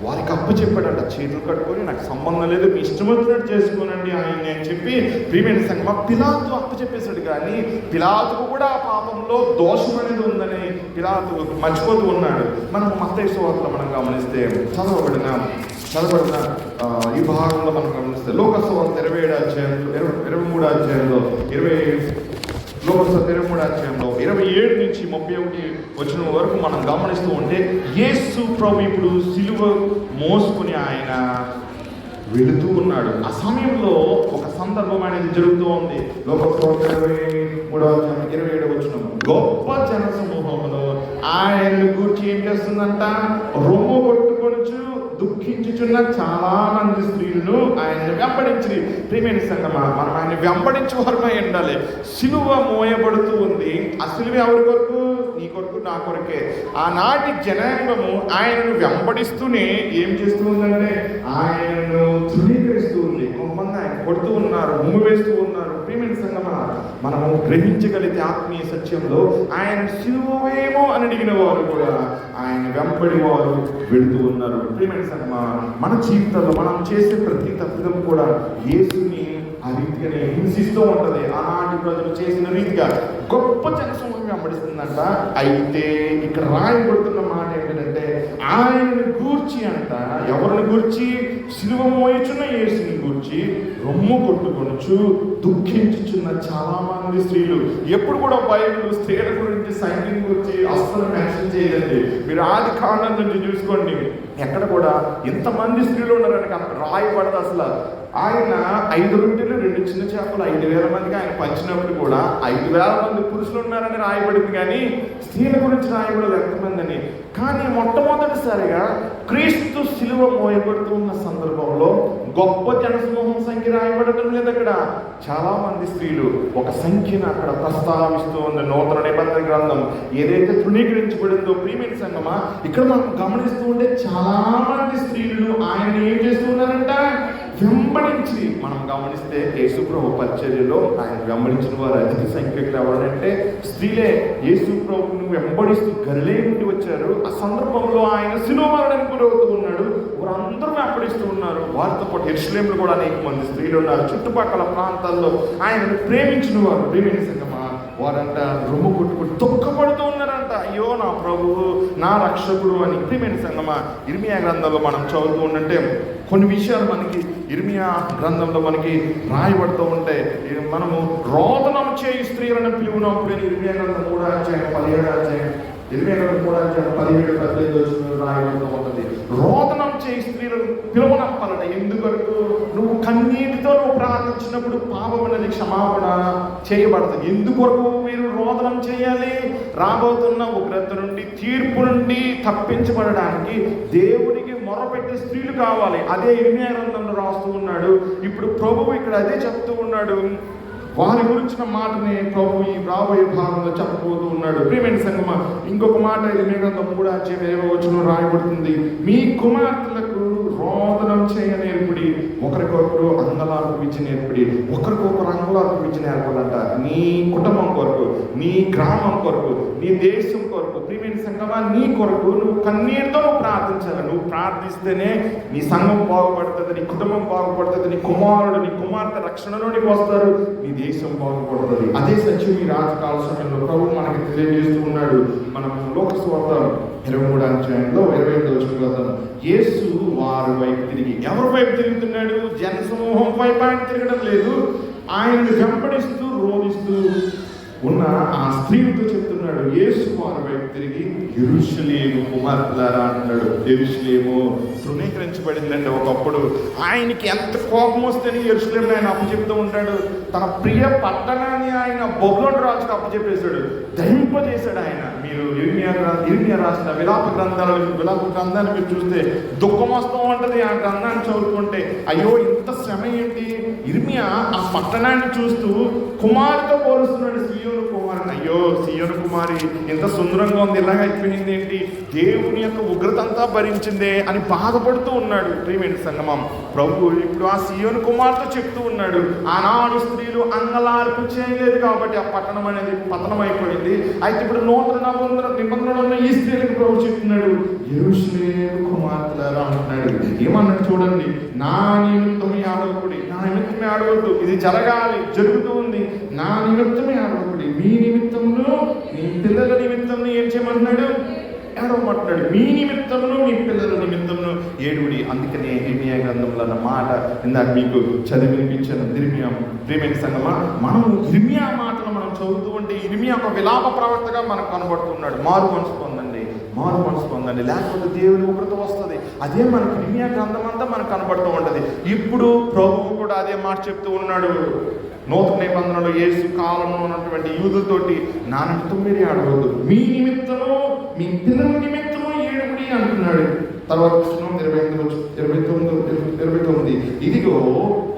వారికి అప్పు చెప్పాడంట, చేతులు కట్టుకొని నాకు సంబంధం లేదు, మీ ఇష్టం వచ్చినట్టు చేసుకోనండి ఆయన అని చెప్పి. ప్రియమైన సంగమా, పిలాతు అప్పు చెప్పేశాడు. కానీ పిలాతుకు కూడా ఆ పాపంలో దోషం అనేది ఉందని పిలాతు మర్చిపోతూ ఉన్నాడు. మనం మత్తయి సువార్తలో మనం గమనిస్తే చదవబడిన ఈ భాగంలో మనం గమనిస్తే లోక సువార్త 27వ అధ్యాయంలో 23వ అధ్యాయంలో 23వ అధ్యాయంలో 27 నుంచి 31 వచనం వరకు మనం గమనిస్తూ ఉంటే యేసు ప్రభు ఇప్పుడు సిలువ మోసుకుని ఆయన వెళుతూ ఉన్నాడు. ఆ సమయంలో ఒక సందర్భం అనేది జరుగుతూ ఉంది. లోక 23వ అధ్యాయం 27వ వచనం, గొప్ప జన సమూహంలో ఆయనను గూర్చి ఏం చేస్తుందంట? రొమ్ము కొట్టుకొనుచు దుఃఖించుచున్న చాలా మంది స్త్రీలను ఆయన్ని వెంబడించి. ప్రియమైన సంగమా, మనం ఆయన వెంబడించే వారమై ఉండాలి. సిలువ మోయబడుతూ ఉంది. ఆ సిలువ ఎవరి కొరకు? నీ కొరకు, నా కొరకే. ఆనాటి జనాంగము ఆయనను వెంబడిస్తూనే ఏం చేస్తూ ఉందంటే ఆయనను తృణీకరిస్తూ ఉంది. కొంతమంది ఆయన కొడుతూ ఉన్నారు, ముమ్ము వేస్తూ ఉన్నారు. ప్రియమైన సంగమా, మనము గ్రహించగలిగితే ఆత్మీయ సత్యంలో ఆయన సిలువేమో అని అడిగిన వారు కూడా ఆయన వెంబడి వారు వెళుతూ ఉన్నారు. ప్రియమైన సంగమా, మన జీవితంలో మనం చేసే ప్రతి తప్పిదం కూడా యేసుని ఆ రీతిగానే హింసిస్తూ ఉంటది. ఆనాటి ప్రజలు చేసిన రీతిగా గొప్ప జనసమూహం వెంబడిస్తుందంట. అయితే ఇక్కడ రాయబడుతున్న మాట ఏంటంటే ఆయనని గూర్చి అంట. ఎవరిని గూర్చి? సిలువ మోయుచున్న యేసుని గూర్చి. గురించి రొమ్ము కొట్టుకొనుచు దుఃఖించుచున్న చాలా మంది స్త్రీలు. ఎప్పుడు కూడా బైబిల్ స్త్రీల గురించి సంఖ్య గురించి అస్సలు మెన్షన్ చేయదండి. మీరు ఆది కాండం నుంచి చూసుకోండి, ఎక్కడ కూడా ఇంతమంది స్త్రీలు ఉన్నారని రాయబడదు అసలు. ఆయన 5 రొట్టెలు 2 చిన్న చేపలు 5,000 మందికి ఆయన పంచినప్పుడు కూడా 5,000 మంది పురుషులు ఉన్నారని రాయబడింది, కానీ స్త్రీల గురించి రాయబడదు ఎంతమంది అని. కానీ మొట్టమొదటిసారిగా క్రీస్తు శిలువ మోయబడుతూ ఉన్న సందర్భంలో గొప్ప జనసమూహం సంఖ్య రాయబడటం లేదు. అక్కడ చాలా మంది స్త్రీలు ఒక సంఖ్యను అక్కడ ప్రస్తావిస్తూ ఉంది. నూతన నిబంధన గ్రంథం ఏదైతే తృణీకరించబడిందో ప్రియమైన సంగమా, ఇక్కడ మనం గమనిస్తూ ఉంటే చాలా మంది స్త్రీలు ఆయన ఏం చేస్తూ ఉన్నారంట, వెంబడించి. మనం గమనిస్తే యేసుప్రభు పరిచర్యలో ఆయన వెంబడించిన వారు అధిక సంఖ్యలో ఎవరంటే స్త్రీలే. యేసుప్రభుని వెంబడిస్తూ గలిలయ నుండి వచ్చారు. ఆ సందర్భంలో ఆయన శిలువ మరణానికి గురవుతూ ఉన్నాడు. వారందరూ వెంబడిస్తూ ఉన్నారు. వారితో పాటు యెరూషలేములో కూడా అనేక మంది స్త్రీలు ఉన్నారు. చుట్టుపక్కల ప్రాంతాల్లో ఆయనను ప్రేమించిన వారు ప్రేమించిన సంగమా, వారంట రొమ్ము కొట్టుకుంటూ దుఃఖపడుతూ ఉన్నారంట, అయ్యో నా ప్రభువు నా రక్షకుడు అని. ప్రియమైన సంగమా, ఇర్మియా గ్రంథంలో మనం చదువుతూ ఉండంటే కొన్ని విషయాలు మనకి ఇర్మియా గ్రంథంలో మనకి రాయబడుతూ ఉంటాయి. మనము రోదనం చేయి స్త్రీలను పిలువునప్పుడు ఇర్మియా గ్రంథం 3వ అధ్యాయం 17వ అధ్యాయం ఇర్మియా గ్రంథం 3వ అధ్యాయం 17-18 రాయబడుతూ ఉంటుంది. రోదనం చేయి స్త్రీలను పిలువనంపాలట. ఎందువరకు? నువ్వు కన్నీటితో నువ్వు ప్రార్థించినప్పుడు పాపం అనేది క్షమాపణ చేయబడుతుంది. ఎందుకొరకు మీరు రోదనం చేయాలి? రాబోతున్న ఉగ్రత నుండి, తీర్పు నుండి తప్పించబడడానికి దేవునికి మొరపెట్టే స్త్రీలు కావాలి. అదే ఇర్మియా గ్రంథంలో రాస్తూ ఉన్నాడు. ఇప్పుడు ప్రభువు ఇక్కడ అదే చెప్తూ ఉన్నాడు. వారి గురించిన మాటని ప్రభు ఈ రాబోయే భాగంలో చెప్పబోతూ ఉన్నాడు. ప్రియమైన సంగమా, ఇంకొక మాట ఇర్మియా గ్రంథం 3వ అధ్యాయం 20వ వచనంలో రాయబడుతుంది, మీ కుమార్తెలకు రోదనం చేయ నేర్పిడి, ఒకరికొకరు అంగలార్పు ఇచ్చి నేర్పిడి. ఒకరికొకరు అంగలార్పు ఇచ్చి నేర్పాలంట. నీ కుటుంబం కొరకు, నీ గ్రామం కొరకు, నీ దేశం కొరకు. ప్రియమైన సంగమా, నీ కొరకు నువ్వు కన్నీరుతో నువ్వు ప్రార్థించాలి. నువ్వు ప్రార్థిస్తేనే నీ సంఘం బాగుపడుతుంది, నీ కుటుంబం బాగుపడుతుంది, నీ కుమారుడు నీ కుమార్తె రక్షణలోనికి వస్తారు, నీ దేశం బాగుపడుతుంది. అదే సత్యం ఈ రాజకాల సమయంలో ప్రభు మనకి తెలియజేస్తూ ఉన్నాడు. మనం లోక సువార్త 23వ అధ్యాయంలో 25వ వచనం, యేసు వారి వైపు తిరిగి, ఎవరి వైపు తిరుగుతున్నాడు? జనసమూహం వైపు ఆయన తిరగడం లేదు. ఆయనను వెంబడిస్తూ రోధిస్తూ ఉన్న ఆ స్త్రీలతో చెప్తున్నాడు. యేసు వారి వైపు తిరిగి, యెరూషలేము కుమార్తెలారా అంటున్నాడు. యెరూషలేము తృణీకరించబడిందండి. ఒకప్పుడు ఆయనకి ఎంత కోపం వస్తేనే యెరూషలేముని ఆయన అప్పచెప్తూ ఉంటాడు. తన ప్రియ పట్టణాన్ని ఆయన బబులోను రాజుకు అప్పచెప్పేశాడు, దహింపజేశాడు ఆయన. మీరు ఇర్మియా రాసిన విలాప గ్రంథాన్ని మీరు చూస్తే దుఃఖం వస్తూ ఉంటుంది. ఆ గ్రంథాన్ని చదువుకుంటే అయ్యో ఇంత శ్రమ ఏంటి? ఇర్మియా ఆ పట్టణాన్ని చూస్తూ కుమారుతో పోలుస్తున్నాడు. సీయోను కుమారుడు, అయ్యో సీయోను కుమారి ఇంత సుందరంగా ఉంది, ఇలాగ అయిపోయింది ఏంటి? దేవుని యొక్క ఉగ్రత అంతా భరించిందే అని బాధపడుతూ ఉన్నాడు. ప్రియమైన సంగమం, ప్రభు ఇప్పుడు ఆ సీయోను కుమార్తె చెప్తూ ఉన్నాడు, ఆనాడు స్త్రీలు అంగలార్పు చేయలేదు కాబట్టి ఆ పట్టణం అనేది పతనం అయిపోయింది. అయితే ఇప్పుడు నూతన నిబంధనలు ఉన్న ఈ స్త్రీలకు ప్రభు చెప్తున్నాడు, యెరూషలేము కుమార్తెలారా అంటున్నాడు. ఏమన్నాడు చూడండి, నా నిమిత్తమే ఆడవకుడి, నా నిమిత్తమే ఆడవద్దు, ఇది జరగాలి, జరుగుతూ ఉంది, నా నిమిత్తమే ఆడవకుడి, మీ నిమిత్తమును మీ పిల్లల నిమిత్తం ఏం చేయమంటున్నాడు? ఏడవమంటున్నాడు. మీ నిమిత్తమును మీ పిల్లల నిమిత్తమును ఏడుడి. అందుకనే ఇర్మియా గ్రంథంలో అన్న మాట ఇందాక మీకు చదివి వినిపించాను. ప్రియమైన సంగమా, మనం ఇర్మియా మాటలు మనం చదువుతూ ఉంటే ఇర్మియా ఒక విలాప ప్రవక్తగా మనకు కనబడుతున్నాడు. మారు మనసు పొందండి, మారు మనసు పొందండి, లేకపోతే దేవుని ఉగ్రత వస్తుంది. అదే మనకు ఇర్మియా గ్రంథం అంతా మనకు కనబడుతూ ఉంటుంది. ఇప్పుడు ప్రభువు కూడా అదే మాట చెప్తూ ఉన్నాడు. నూతన నిబంధనలో యేసు కాలంలో ఉన్నటువంటి యూదులతోటి, నా నిమిత్తం మీరు ఏడవద్దు, మీ నిమిత్తము మీ పిల్లల నిమిత్తము ఏడుగుడి అంటున్నాడు. తర్వాత 29 ఇదిగో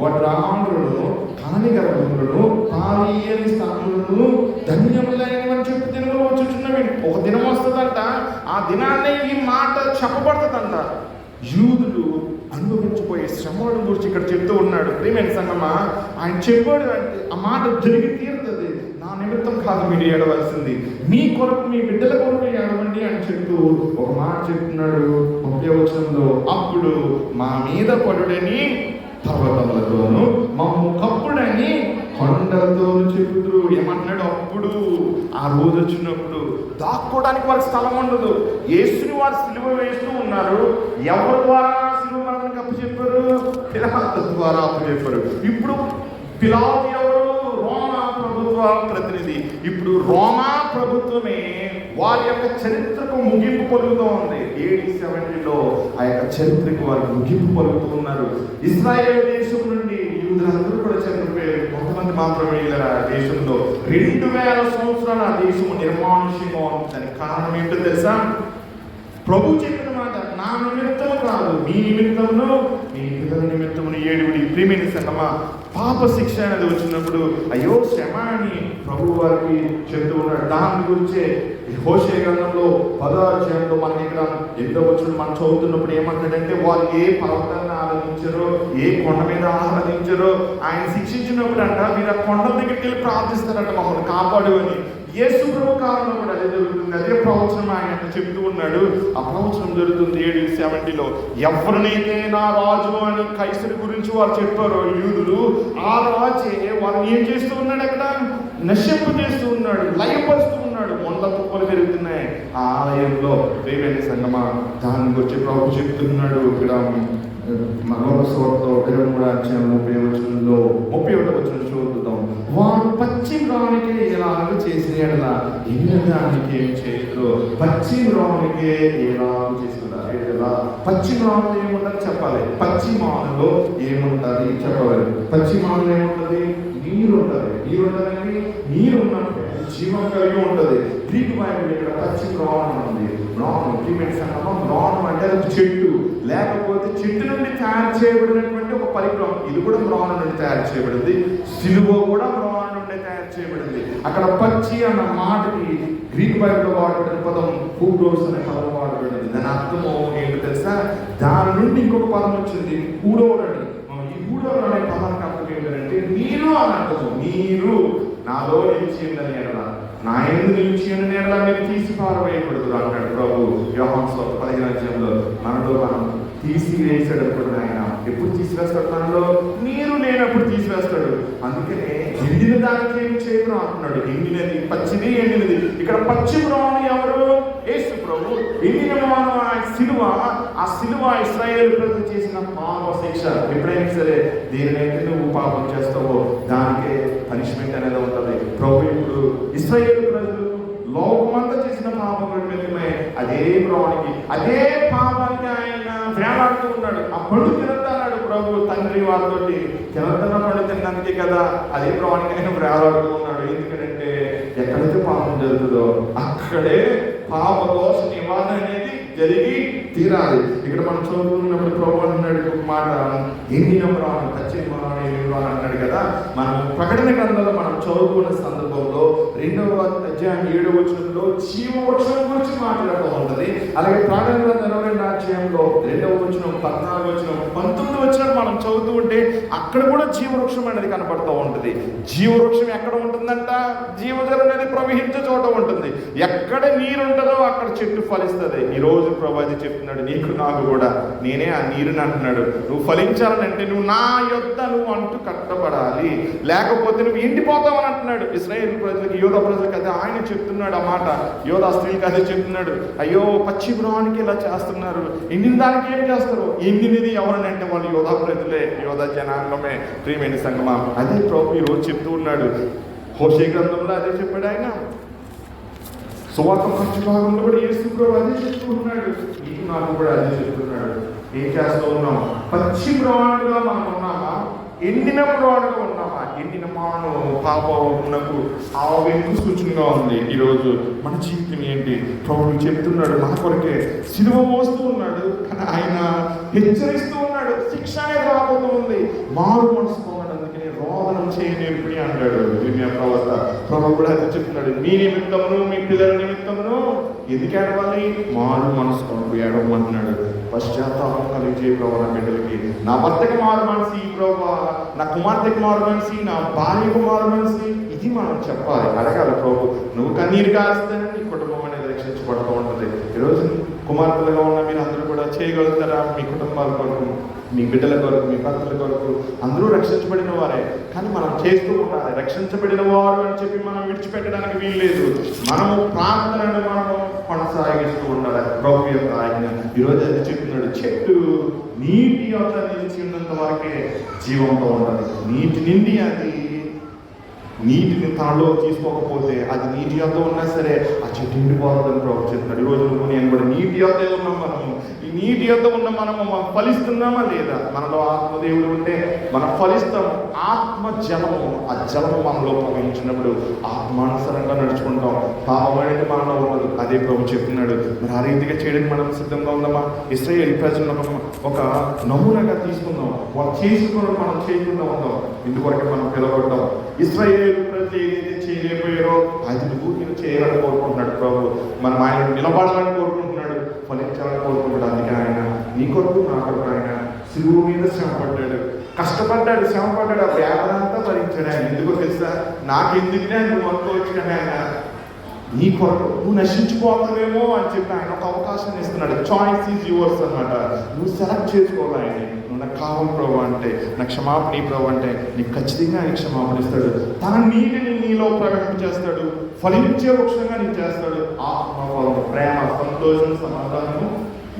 వడ్రాంగులను కాని గర్భములను పాలియని స్థానములను ధన్యములైనవని చెప్పి దినములు వచ్చుచున్నవి. ఒక దినం వస్తుందంట, ఆ దినాన్నే ఈ మాట చెప్పబడుతుందంట. యూదులు అనుభవించిపోయే శ్రమలను గురించి ఇక్కడ చెప్తూ ఉన్నాడు. ప్రియమైన సంగమా, ఆయన చెప్పాడు అంటే ఆ మాట జరిగి తీరుతుంది. నా నిమిత్తం కాదు మీరు ఏడవలసింది, మీ కొరకు మీ బిడ్డల కొరకు ఏడవండి అని చెప్తూ ఒక మాట చెప్తున్నాడు 30వ వచనంలో, అప్పుడు మా మీద పడుడని పర్వతములతోను మమ్ము కప్పుడని కొండలతో చెబుతురు. ఏమంటున్నాడు? అప్పుడు ఆ రోజు వచ్చినప్పుడు దాక్కోవడానికి వారికి స్థలం ఉండదు. యేసుని వారు సిలువ వేస్తూ ఉన్నారు. ఎవరి ద్వారా సిలువ మరణం చెప్పారు? పిలాతు ద్వారా చెప్పారు. ఇప్పుడు పిలాతు ఎవరు? రోమా ప్రభుత్వ ప్రతినిధి. ఇప్పుడు రోమా ప్రభుత్వమే వారి యొక్క చరిత్రకు ముగింపు పలుకుతూ ఉంది. AD 70లో ఆ యొక్క చరిత్రకు వారు ముగింపు పలుకుతూ ఉన్నారు. ఇశ్రాయేల్ దేశం నుండి యూదులందరూ కూడా చనిపోయారు. కొంతమంది మాత్రమే ఇలా దేశంలో 2000 సంవత్సరాల ఆ దేశము నిర్మానుష్యంగా ఉంది. దానికి కారణం ఏంటో తెలుసా? ప్రభు చెప్పిన మాట, నా నిమిత్తము కాదు, మీ నిమిత్తమును మీ పిల్లల నిమిత్తమును ఏడుగుడి. ప్రియమైన సంగమా, పాప శిక్ష అనేది వచ్చినప్పుడు అయ్యో శ్రమ అని ప్రభు వారికి చెప్తూ ఉన్నాడు. దాని గురించే హోషేయ గ్రంథంలో 10వ అధ్యాయంలో మనకి ఇక్కడ ఎంతో వచ్చిన మనం చదువుతున్నప్పుడు ఏమంటాడంటే, వాళ్ళు ఏ పర్వతాన్ని ఆరాధించారో, ఏ కొండ మీద ఆరాధించారో ఆయన శిక్షించినప్పుడు అంట మీరు ఆ కొండ దగ్గరికి వెళ్ళి ప్రార్థిస్తారంట, మమ్మల్ని కాపాడు అని. యేసు ప్రభు కాలంలో కూడా అదే జరుగుతుంది. అదే ప్రవచనం ఆయన చెప్తూ ఉన్నాడు. ఆ ప్రవచనం జరుగుతుంది AD 70లో. ఎవరినైతే నా రాజు అని కైసరు గురించి వారు చెప్పారో యూదులు, ఆ రాజే వారిని ఏం చేస్తూ ఉన్నాడు? అక్కడ నశింపు చేస్తూ ఉన్నాడు, లయపరుస్తూ ఉన్నాడు. మొండ్ల తుప్పలు పెరుగుతున్నాయి ఆ ఆలయంలో. ప్రియమైన సంగమా, దాని గురించి ప్రభు చెప్తున్నాడు. ఇక్కడ మనోరసోతో 23వ అధ్యాయం 31వ వచనం చూద్దాం. వారు పశ్చిమ రావణికే ఎలాగ చేసిన ఎడలా ఇన్నదానికి ఏం చేయరు. పశ్చిమ రావణికే ఎలాగ చేస్తున్నారు. పశ్చిమ రావణిలో ఏముంటుంది చెప్పాలి. పశ్చిమాలలో ఏముంటుంది చెప్పాలి. పశ్చిమాలలో ఏముంటుంది? నీరు ఉంటుంది. నీరు ఉంటుందండి. నీరు ఉన్నప్పుడు జీవం కలిగి ఉంటుంది. గ్రీకు బైబిల్ ఇక్కడ పశ్చిమ రావణం ఉంది. రావణం ప్రియమైన సంగమం, రావణం అంటే అది చెట్టు, లేకపోతే చెట్టు నుండి తయారు చేయబడినటువంటి ఒక పరికరం. ఇది కూడా రావణం నుండి తయారు చేయబడింది. సిలువ కూడా రావణం నుండి తయారు చేయబడింది. అక్కడ పచ్చి అన్న మాటకి గ్రీకు బైబిల్లో వాడబడిన పదం హూడ్రోస్ అనే పదం వాడబడింది. దాని అర్థము ఏంటో తెలుసా? దాని నుండి ఇంకొక పదం వచ్చింది, హూడోర్ అని. ఈ హూడోర్ అనే పదానికి అర్థం ఏంటంటే నీరు అని అర్థము. నీరు నాలో నిలిచి ఉందని ఎడలా, నా ఎందు నిలిచి ఉందని ఎడలా మీరు తీసి పారవేయకూడదు అంటాడు ప్రభు యోహాను సువార్త 15వ అధ్యాయంలో. మనలో మనం తీసివేసాడు అనుకుంటున్నా. ఆయన ఎప్పుడు తీసివేస్తాడు? మనలో నీరు లేనప్పుడు తీసివేస్తాడు. అందుకనే ఎండిన దానికి ఏం చేయడం అంటున్నాడు. ఎండినది, పచ్చిది, ఎండినది. ఇక్కడ పశ్చిమ రావణం ఎవరు? యేసు ప్రభు. ఎండిన సిలువ. ఆ సిలువ ఇశ్రాయేలు ప్రజలు చేసిన పాప శిక్ష. ఎప్పుడైనా సరే దేనినైతే నువ్వు పాపం చేస్తావో దానికే పనిష్మెంట్ అనేది ఉంటుంది. ప్రభు ఇప్పుడు ఇశ్రాయేలు ప్రజలు లోకమంతా చేసిన పాపం నిమిత్తమే అదే రావణికి, అదే పాపానికి ఆయన వేలాడుతూ ఉన్నాడు. ఆ పండు తినద్దన్నాడు ప్రభు తండ్రి వారితో. తినద్దన్న పండు తిన్నందుకే కదా అదే రావణికి ఆయన వేలాడుతూ ఉన్నాడు. ఎందుకంటే ఎక్కడైతే పాపం జరుగుతుందో అక్కడే పాప దోష నివారణ అనేది జరిగి తీరాలి. ఇక్కడ మనం చదువుతున్నప్పుడు ప్రభు అన్నాడు ఒక మాట, ఎండిన రావణం, పశ్చిమ రావణం అన్నాడు కదా. మనం ప్రకటన గ్రంథంలో మనం చదువుకున్న సందర్భంలో 2వ అధ్యాయం 7వ వచనంలో జీవవృక్షం గురించి మాట్లాడుతూ ఉంటుంది. అలాగే ప్రకటన గ్రంథం 22వ అధ్యాయంలో 2వ వచనం, 14వ వచనం, 19వ వచనం మనం చదువుతూ ఉంటే అక్కడ కూడా జీవవృక్షం అనేది కనపడుతూ ఉంటుంది. జీవవృక్షం ఎక్కడ ఉంటుందంట? జీవజలం అనేది ప్రవహించే చోట ఉంటుంది. ఎక్కడ నీరు ఉంటుందో అక్కడ చెట్టు ఫలిస్తుంది. ఈరోజు ప్రభు అది చెప్తున్నాడు, నీకు నాకు కూడా. నేనే ఆ నీరుని అంటున్నాడు. నువ్వు ఫలించాలంటే నువ్వు నా యొద్ద నువ్వు అంటూ కట్టబడాలి, లేకపోతే నువ్వు ఎండిపోతావని అంటున్నాడు. ఇశ్రాయేలు ప్రజలకి, యోధా ప్రజలకి అదే ఆయన చెప్తున్నాడు ఆ మాట. యోధా స్త్రీలకి అదే చెప్తున్నాడు. అయ్యో పశ్చిమ రావణికి ఇలా చేస్తున్నారు, ఎండిన దానికి ఏం చేస్తారు? ఎండినది ఎవరని అంటే వాళ్ళు యోధా ప్రజలే, యోధా జనాంగమే. ప్రియమైన సంగమా, అదే ప్రభు ఈరోజు చెప్తూ ఉన్నాడు. హోషేయ గ్రంథంలో అదే చెప్పాడు ఆయన. సువార్త మంచి భాగంలో కూడా యేసు ప్రభు అదే చెప్తూ ఉన్నాడు. నీకు నాకు కూడా అదే చెప్తున్నాడు. ఏం చేస్తూ ఉన్నాం? పశ్చిమ రావణుగా మనం ఉన్నామా? ఎండిన రావణుగా ఉన్నామా? ఎండిన మానవ పాపమునకు ఆ వెనుక సూచనగా ఉంది. ఈరోజు మన జీవితం ఏంటి? ప్రభువు చెప్తున్నాడు మన కొరకే సిలువ మోస్తూ ఉన్నాడు. కానీ ఆయన హెచ్చరిస్తూ ఉన్నాడు, శిక్ష అనేది రాబోతూ ఉంది. మారు మనసు పొందడానికి రోదనం చేయనేర్పి అంటాడు ప్రవక్త. ప్రభు కూడా అది చెప్తున్నాడు, మీ నిమిత్తమును మీ పిల్లల నిమిత్తమును ఎందుకు ఏడవాలి? మారు మనసు కొరకు ఏడవమంటున్నాడు. పశ్చాత్తాపం కలిగే ప్రభు నా బిడ్డలకి, నా భర్తకి మారు మనసి, ప్రభు నా కుమార్తెకి మారు మనసి, నా భార్యకు మారు మనసి, ఇది మనం చెప్పాలి, అడగాలి. ప్రభు నువ్వు కన్నీరు కాల్స్తేనే నీ కుటుంబం అనేది రక్షించబడుతూ ఉంటుంది. ఈరోజు కుమార్తెలుగా ఉన్న మీరు అందరూ కూడా చేయగలుగుతారా? మీ కుటుంబాల కొరకు మీ బిడ్డల కొరకు, మీ భర్తల కొరకు అందరూ రక్షించబడిన వారే. కానీ మనం చేస్తూ ఉండాలి. రక్షించబడిన వారు అని చెప్పి మనం విడిచిపెట్టడానికి వీల్లేదు. మనము ప్రార్థనను మనము కొనసాగిస్తూ ఉండాలి. ప్రభు యొక్క ఆజ్ఞ. ఈరోజు అది చెప్తున్నాడు, చెట్టు నీటి యొక్క నిలిచి ఉన్నంత వరకే జీవంతో ఉండాలి. నీటి నిండి అది నీటిని తనలో తీసుకోకపోతే అది నీటి యొక్క ఉన్నా సరే ఆ చెట్టు ఎండిపోతుందని ప్రభు చెప్తున్నాడు. ఈరోజు నేను కూడా నీటి యొక్క ఉన్నాం. మనము ఈ నీటి యొక్క ఉన్న మనం ఫలిస్తున్నామా లేదా? మనలో ఆత్మదేవుడు ఉంటే మనం ఫలిస్తాము. ఆత్మ జలము, ఆ జలము మనలో ప్రవహించినప్పుడు ఆత్మానుసరంగా నడుచుకుంటాం. పాపం అనేది మనలో ఉండదు. అదే ప్రభు చెప్తున్నాడు. మరి ఆ రీతిగా చేయడానికి మనం సిద్ధంగా ఉందామా? ఇశ్రాయేలు ప్రజలను ఒక నమూనాగా తీసుకుందాం. వాళ్ళు చేసుకుని మనం చేయకుండా ఉందాం. ఇందువరకు మనం పిలవడ్డాం. ఇశ్రాయేలు ప్రజలు ఏదైతే చేయలేకపోయారో అది నువ్వు చేయాలని కోరుకుంటున్నాడు ప్రభు. మనం ఆయన నిలబడాలని కోరుకుంటున్నాడు, ఫలించాలని కోరుకుంటున్నాడు. అందుకే ఆయన నీ కొరకు నా కొరకు ఆయన శిలువ మీద శ్రమపడ్డాడు, కష్టపడ్డాడు, శ్రమపడ్డాడు. ఆ వ్యాధి అంతా భరించాడు ఆయన. ఎందుకో తెలుసా? నాకెందుకునే నువ్వు అనుకోవచ్చు, కానీ ఆయన నీ కొరకు నువ్వు నశించిపోతావేమో అని చెప్పి ఆయన ఒక అవకాశాన్ని ఇస్తున్నాడు. చాయిస్ ఈజ్ యువర్స్ అన్నమాట. నువ్వు సెలెక్ట్ చేసుకోవాలి ఆయన్ని. నువ్వు నాకు కావాలి ప్రభు అంటే, నాకు క్షమాపణ ఈ ప్రభు అంటే నీకు ఖచ్చితంగా ఆయన క్షమాపణ ఇస్తాడు. తన నీటిని నీలో ప్రవేశించేస్తాడు. ఫలించే వృక్షంగా నీకు చేస్తాడు. ఆత్మఫలం, ప్రేమ, సంతోషం, సమాధానము,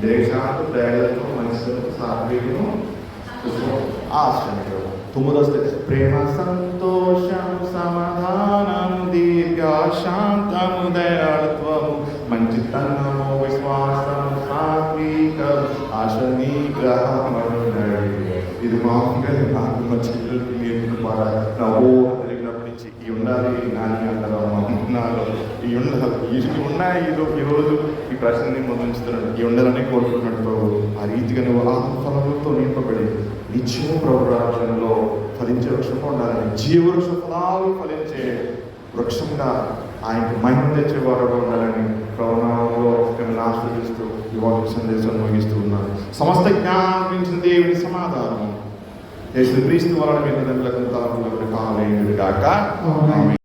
దేశాంతం, దయలతో, మనసును, సాత్వికము, ఆశ్రయం. 9 ప్రేమ, సంతోషము, సమాధానము, దీర్ఘశాంతము, దయాళత్వము, మంచితనము, విశ్వాసము, సాత్వికము, ఆశ నిగ్రహము. ఇది మామూలుగా నాకు మా చెల్లెలకి నేర్పుకున్నారా? నా తెలిగినప్పటి నుంచి ఈ ఉండాలి నాని అన్నారు నాలో ఈ ఉండాలి. ఇవి ఉన్నాయి. ఈరోజు ఈ ప్రశ్నని ముందుంచుతున్నాడు. ఈ ఉండాలని కోరుకుంటున్నాడు ప్రభు. ఆ రీతిగా నువ్వు ఆత్మఫలములతో నింపబడి నిత్యము ప్రభు రాజ్యంలో ఫలించే వృక్షంగా ఉండాలని, జీవవృక్ష ఫలాలు ఫలించే వృక్షంగా ఆయనకు మహిమ తెచ్చేవారు ఉండాలని ప్రభునామంలో మిమ్మల్ని ఆశీర్వదిస్తూ ఈ వాక్య సందేశం ముగిస్తూ ఉన్నాను. సమస్త జ్ఞానం దేవుని సమాధానం యేసుక్రీస్తు వలన మీ తల్లిదండ్రులకు కాలేయుడు గాక.